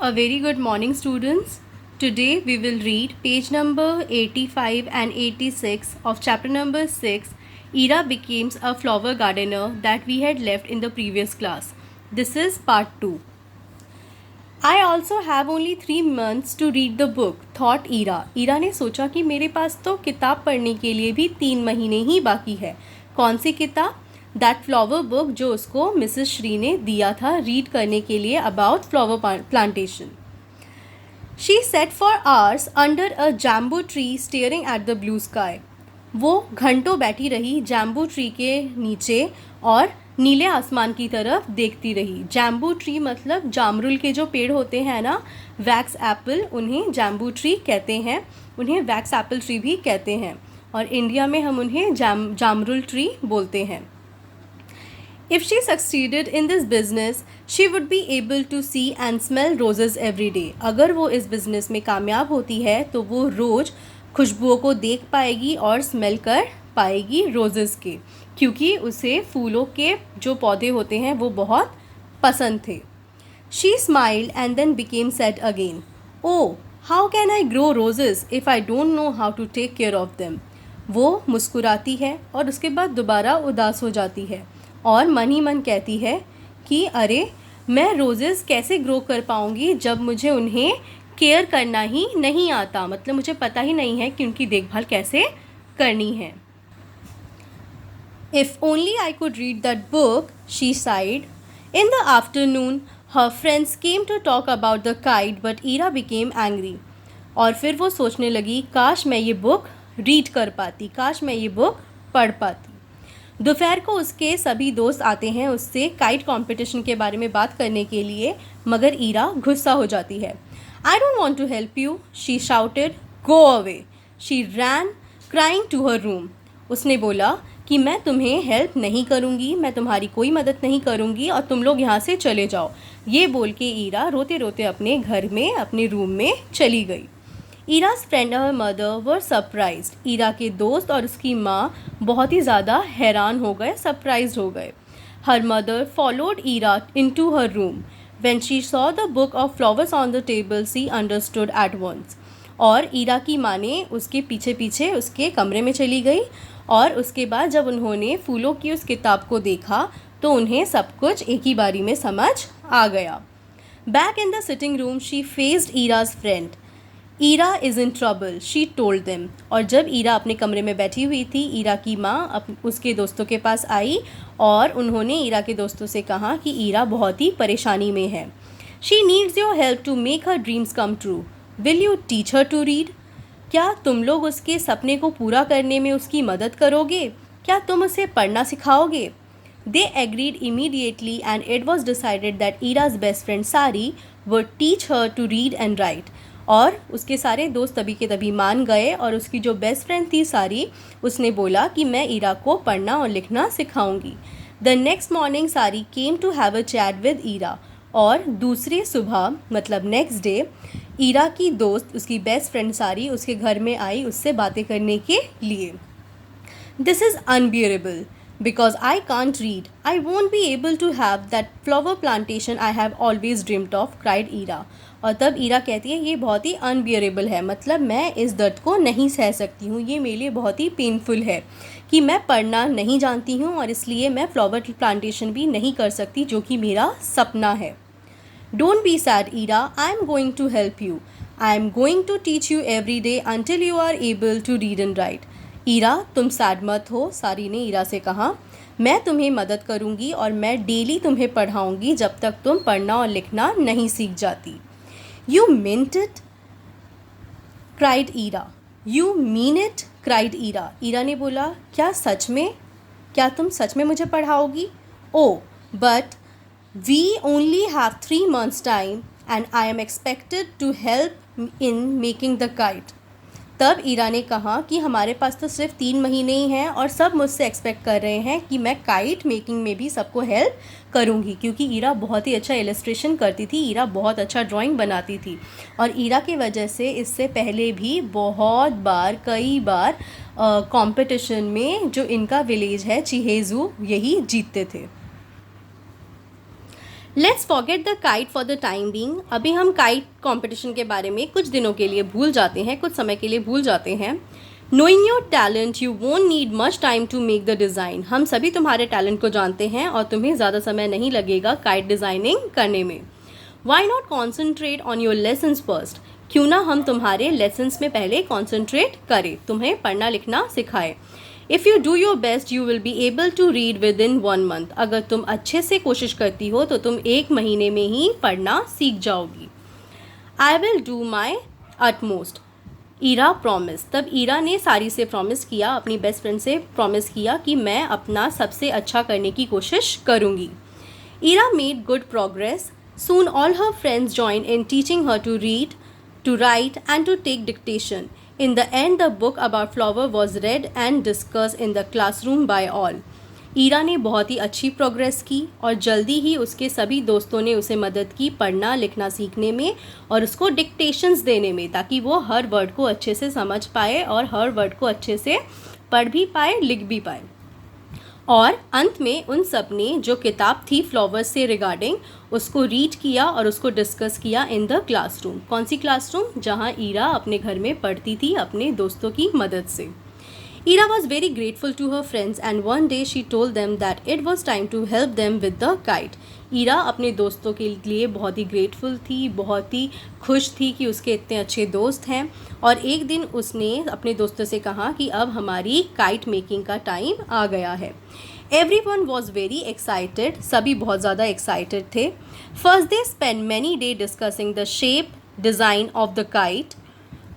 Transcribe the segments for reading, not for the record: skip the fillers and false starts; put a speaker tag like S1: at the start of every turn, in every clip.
S1: A very good morning, students. Today we will read page number 85 and 86 of chapter number 6. Ira becomes a flower gardener that we had left in the previous class. This is part 2. I also have only 3 months to read the book, thought Ira. Ira ने सोचा कि मेरे पास तो किताब पढ़ने के लिए भी 3 महीने ही बाकी है. कौन सी किताब? दैट फ्लावर बुक जो उसको मिसेस श्री ने दिया था रीड करने के लिए about flower plantation. She sat for hours under a jambu tree staring at the blue sky. वो घंटों बैठी रही जैम्बू ट्री के नीचे और नीले आसमान की तरफ देखती रही. जैम्बू ट्री मतलब जामरुल के जो पेड़ होते हैं ना, वैक्स एप्पल, उन्हें जैम्बू ट्री कहते हैं. उन्हें वैक्स एप्पल ट्री भी कहते हैं और इंडिया में हम उन्हें जामरुल ट्री बोलते हैं. If she succeeded in this business, she would be able to see and smell roses every day. अगर वो इस बिज़नेस में कामयाब होती है तो वो रोज़ खुशबुओं को देख पाएगी और स्मेल कर पाएगी रोजेस के, क्योंकि उसे फूलों के जो पौधे होते हैं वो बहुत पसंद थे. She smiled and then became sad again. Oh, how can I grow roses if I don't know how to take care of them? वो मुस्कुराती है और उसके बाद दोबारा उदास हो जाती है और मन ही मन कहती है कि अरे मैं रोज़ेस कैसे ग्रो कर पाऊँगी जब मुझे उन्हें केयर करना ही नहीं आता, मतलब मुझे पता ही नहीं है कि उनकी देखभाल कैसे करनी है. If only I could read that book, she sighed. In the afternoon, her friends came to talk about the kite, but Ira became angry. और फिर वो सोचने लगी, काश मैं ये बुक रीड कर पाती, काश मैं ये बुक पढ़ पाती. दोपहर को उसके सभी दोस्त आते हैं उससे काइट कंपटीशन के बारे में बात करने के लिए, मगर ईरा गुस्सा हो जाती है. I don't want to help you, she shouted. Go away. She ran crying to her room. उसने बोला कि मैं तुम्हें हेल्प नहीं करूँगी, मैं तुम्हारी कोई मदद नहीं करूँगी और तुम लोग यहाँ से चले जाओ. ये बोल के ईरा रोते रोते अपने घर में अपने रूम में चली गई. ईराज फ्रेंड और मदर वर सरप्राइज्ड. ईरा के दोस्त और उसकी माँ बहुत ही ज़्यादा हैरान हो गए, सरप्राइज्ड हो गए. Her mother followed Ira into her room. When she saw the book of flowers on the table she understood at once. और ईरा की माँ ने उसके पीछे पीछे उसके कमरे में चली गई और उसके बाद जब उन्होंने फूलों की उस किताब को देखा तो उन्हें सब कुछ एक ही बारी में समझ आ गया. Back in the sitting room she faced Ira's friend. Ira is in trouble, she told them. और जब ईरा अपने कमरे में बैठी हुई थी, ईरा की माँ उसके दोस्तों के पास आई और उन्होंने ईरा के दोस्तों से कहा कि ईरा बहुत ही परेशानी में है. She needs your help to make her dreams come true. Will you teach her to read? क्या तुम लोग उसके सपने को पूरा करने में उसकी मदद करोगे? क्या तुम उसे पढ़ना सिखाओगे? They agreed immediately and it was decided that Ira's best friend Sari would teach her to read and write. और उसके सारे दोस्त तभी के तभी मान गए और उसकी जो बेस्ट फ्रेंड थी सारी, उसने बोला कि मैं ईरा को पढ़ना और लिखना सिखाऊंगी. The next morning Sari came to have a chat with Ira. और दूसरी सुबह मतलब नेक्स्ट डे ईरा की दोस्त उसकी बेस्ट फ्रेंड सारी उसके घर में आई उससे बातें करने के लिए. This is unbearable because I can't read. I won't be able to have that flower plantation I have always dreamed of, cried Ira. और तब ईरा कहती है ये बहुत ही अनबियरेबल है, मतलब मैं इस दर्द को नहीं सह सकती हूँ, ये मेरे लिए बहुत ही पेनफुल है कि मैं पढ़ना नहीं जानती हूँ और इसलिए मैं फ्लावर प्लांटेशन भी नहीं कर सकती जो कि मेरा सपना है. Don't be sad Ira, I am going to help you. I am going to teach you every day until you are able to read and write. Ira तुम सैड मत हो, सारी ने ईरा से कहा. मैं तुम्हें मदद करूंगी और मैं डेली तुम्हें पढ़ाऊंगी जब तक तुम पढ़ना और लिखना नहीं सीख जाती. You meant it, cried Ira. You mean it, cried Ira. Ira ने बोला क्या सच में? क्या तुम सच में मुझे पढ़ाओगी? Oh but we only have 3 months time and I am expected to help in making the kite. तब ईरा ने कहा कि हमारे पास तो सिर्फ 3 महीने ही हैं और सब मुझसे एक्सपेक्ट कर रहे हैं कि मैं काइट मेकिंग में भी सबको हेल्प करूंगी, क्योंकि ईरा बहुत ही अच्छा इलस्ट्रेशन करती थी, ईरा बहुत अच्छा ड्राइंग बनाती थी और ईरा की वजह से इससे पहले भी बहुत बार कई बार कंपटीशन में जो इनका विलेज है चिहेजू यही जीतते थे. Let's forget the kite for the time being. अभी हम काइट कॉम्पिटिशन के बारे में कुछ दिनों के लिए भूल जाते हैं, कुछ समय के लिए भूल जाते हैं। Knowing your talent you won't need much time to make the design. हम सभी तुम्हारे टैलेंट को जानते हैं और तुम्हें ज़्यादा समय नहीं लगेगा काइट डिज़ाइनिंग करने में। Why not concentrate on your lessons first. क्यों ना हम तुम्हारे लेसन्स में पहले कॉन्सेंट्रेट करें, तुम्हें पढ़ना लिखना सिखाए। If you do your best you will be able to read within 1 month। अगर तुम अच्छे से कोशिश करती हो तो तुम 1 महीने में ही पढ़ना सीख जाओगी। I will do my utmost, Ira promise. तब ईरा ने सारी से प्रॉमिस किया, अपनी बेस्ट फ्रेंड से प्रॉमिस किया कि मैं अपना सबसे अच्छा करने की कोशिश करूँगी। Ira made good progress. Soon all her friends join in teaching her to read, to write and to take dictation. In the end, the book about flower was read and discussed in the classroom by all. Ira ने बहुत ही अच्छी progress की और जल्दी ही उसके सभी दोस्तों ने उसे मदद की पढ़ना लिखना सीखने में और उसको डिक्टेशंस देने में, ताकि वो हर वर्ड को अच्छे से समझ पाए और हर वर्ड को अच्छे से पढ़ भी पाए, लिख भी पाए। और अंत में उन सब ने जो किताब थी फ्लावर्स से रिगार्डिंग उसको रीड किया और उसको डिस्कस किया इन द क्लासरूम। कौन सी क्लासरूम? जहाँ ईरा अपने घर में पढ़ती थी अपने दोस्तों की मदद से। Ira was very grateful to her friends and one day she told them that it was time to help them with the kite. Ira अपने दोस्तों के लिए बहुत ही ग्रेटफुल थी, बहुत ही खुश थी कि उसके इतने अच्छे दोस्त हैं। और एक दिन उसने अपने दोस्तों से कहा कि अब हमारी काइट मेकिंग का टाइम आ गया है। Everyone was very excited, सभी बहुत ज़्यादा excited थे। First they spent many days discussing the shape, design of the kite.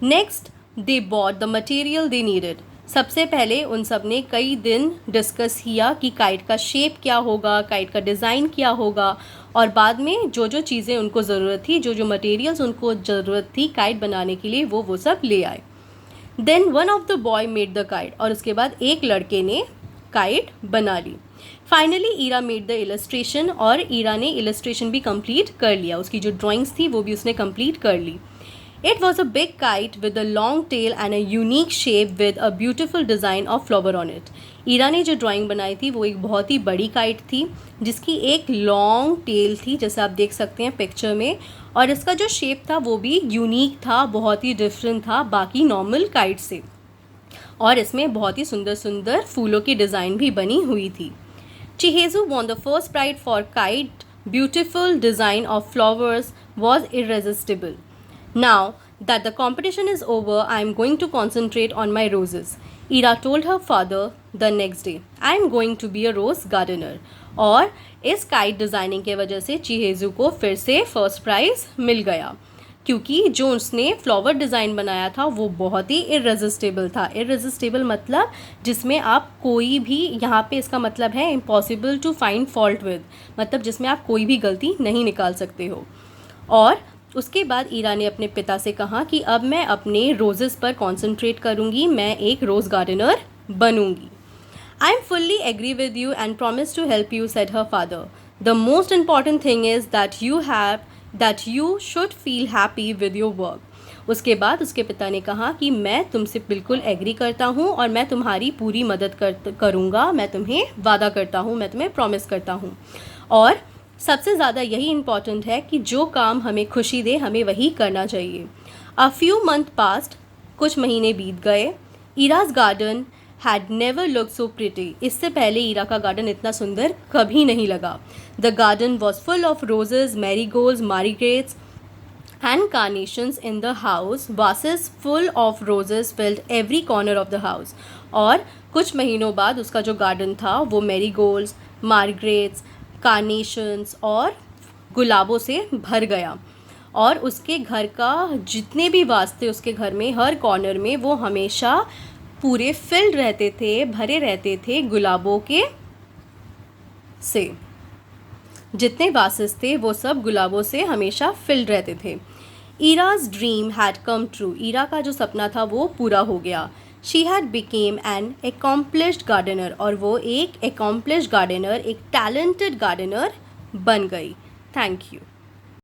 S1: Next they bought the material they needed. सबसे पहले उन सब ने कई दिन डिस्कस किया कि काइट का शेप क्या होगा, काइट का डिज़ाइन क्या होगा, और बाद में जो जो चीज़ें उनको ज़रूरत थी, जो जो मटेरियल्स उनको ज़रूरत थी काइट बनाने के लिए, वो सब ले आए। Then one of the boy made the kite, और उसके बाद एक लड़के ने काइट बना ली। Finally Ira made the illustration, और ईरा ने इलस्ट्रेशन भी कंप्लीट कर लिया, उसकी जो ड्राइंग्स थी वो भी उसने कंप्लीट कर ली। It was a big kite with a long tail and a unique shape with a beautiful design of flower on it. Ira ने जो ड्राइंग बनाई थी वो एक बहुत ही बड़ी काइट थी जिसकी एक लॉन्ग टेल थी, जैसे आप देख सकते हैं पिक्चर में, और इसका जो शेप था वो भी यूनिक था, बहुत ही डिफरेंट था बाकी नॉर्मल काइट से, और इसमें बहुत ही सुंदर सुंदर फूलों की डिज़ाइन भी बनी हुई थी। चिहेजू won the first prize for kite. Beautiful design of flowers was irresistible. Now that the competition is over, I am going to concentrate on my roses. Ira told her father the next day, I am going to be a rose gardener. और इस kite designing के वजह से चिहेजू को फिर से first prize मिल गया, क्योंकि जो उसने फ्लावर डिज़ाइन बनाया था वो बहुत ही इररेजिस्टेबल था। इररेजिस्टेबल मतलब जिसमें आप कोई भी, यहाँ पे इसका मतलब है impossible to find fault with, मतलब जिसमें आप कोई भी गलती नहीं निकाल सकते हो। और उसके बाद ईरा ने अपने पिता से कहा कि अब मैं अपने रोजेज़ पर कॉन्सेंट्रेट करूँगी, मैं एक रोज़ गार्डनर बनूँगी। I am fully agree with you and promise to help you, said her father. The most important thing is that you should feel happy with your work. उसके बाद उसके पिता ने कहा कि मैं तुमसे बिल्कुल एग्री करता हूँ और मैं तुम्हारी पूरी मदद करूँगा, मैं तुम्हें वादा करता हूँ, मैं तुम्हें प्रॉमिस करता हूँ। और सबसे ज़्यादा यही इम्पॉर्टेंट है कि जो काम हमें खुशी दे हमें वही करना चाहिए। अ फ्यू मंथ पास्ट, कुछ महीने बीत गए। ईराज garden had never looked so pretty. इससे पहले ईरा का गार्डन इतना सुंदर कभी नहीं लगा। The garden was full of roses, marigolds, marigarates and carnations in the house. Vases full of roses filled every corner of the house. और कुछ महीनों बाद उसका जो गार्डन था वो मैरीगोल्ड्स, मार्गरेट्स, कार्नेशंस और गुलाबों से भर गया, और उसके घर का जितने भी वास थे उसके घर में हर कॉर्नर में वो हमेशा पूरे फिल्ड रहते थे, भरे रहते थे गुलाबों के से। जितने वासेस थे वो सब गुलाबों से हमेशा फिल्ड रहते थे। Ira's dream had come true, Ira का जो सपना था वो पूरा हो गया। She had became an accomplished gardener, और वो एक एकम्प्लिश्ड गार्डनर, एक टैलेंटेड गार्डनर बन गई। Thank you.